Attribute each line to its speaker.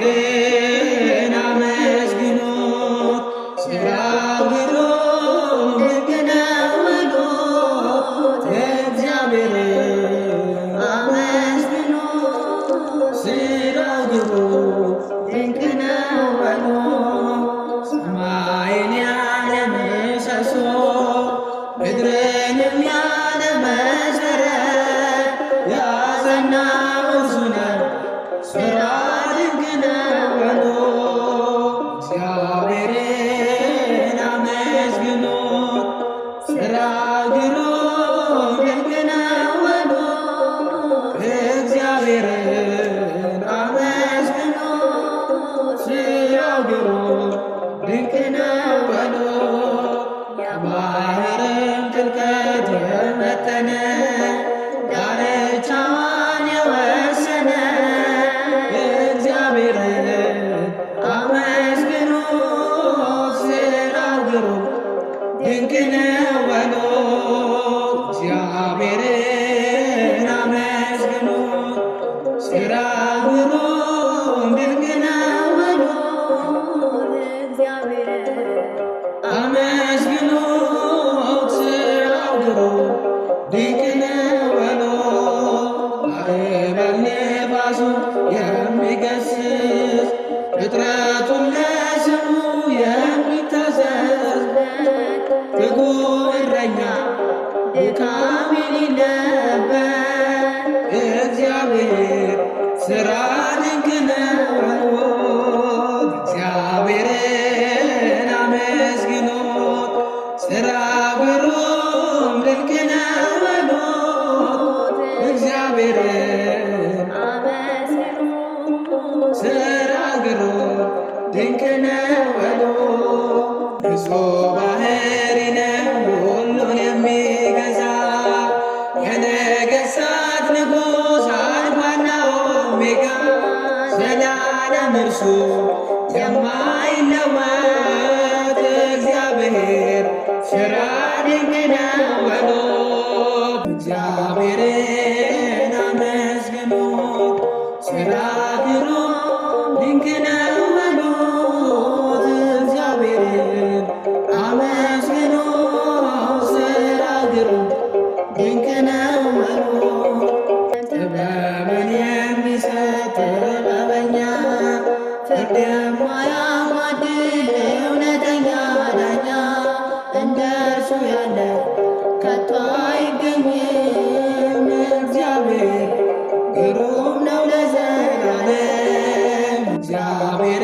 Speaker 1: እግዚአብሔርን አመስግኑት ሥራው ግሩም ድንቅ ነው በሉት። እግዚአብሔርን አመስግኑት ሥራው ግሩም ድንቅ ነው በሉት። ሰማይን ያለ ምሰሶ ምድርንም ያለ መሠረት ያጸና እርሱ ነው ሥራው ድንቅ ነው በሉት። እግዚአብሔርን አመስግኑት ሥራው ግሩም ድንቅ ነው በሉት። እግዚአብሔርን አመስግኑት ሥራው ግሩም ድንቅ ነው በሉት። የባሕርን ጥልቀት የመጠነ ዳርቻዋን የወሰነ እግዚአብሔርን አመስግኑት ሥራው ግሩም ድንቅ ነው በሉት። እግዚአብሔርን አመስግኑት ሥራው ግሩም ድንቅ ነው በሉት። አመስግኑት ሥራው ግሩም ድንቅ ነው በሉት። ማዕበል ነፋሱን የሚገሥጽ ፍጥረቱን ለስሙ የሚታዘዝ ትጉህ እረኛ ድካም የሌለበት እግዚአብሔር ሥራው ድንቅ ነው በሉት። እግዚአብሔርን አመስግኑት ሥራው ግሩም ድንቅ ነው በሉት። እግዚአብሔርን ሥራው ግሩም ድንቅ ነው በሉት። ንጹሕ ባሕሪ ነው ሁሉን የሚገዛ የነገሥታት ንጉሥ አልፋና ኦሜጋ ዘላለም እርሱ የማይለወጥ እግዚአብሔር ሥራው ድንቅ ነው በሉት። እግዚአብሔርን አመስግኑት ሥራው ግሩም ድንቅ ነው በሉት። እግዚአብሔርን አመስግኑት ሥራው ግሩም ድንቅ ነው በሉት። ጥበብን የሚሰጥ ጥበበኛ ፍርድ የማያጓድል እውነተኛ ዳኛ እንደ እርሱ ያለ ከቶ አይገኝም። እግዚአብሔር ግሩም ነው ለዘላለም። እግዚአብሔር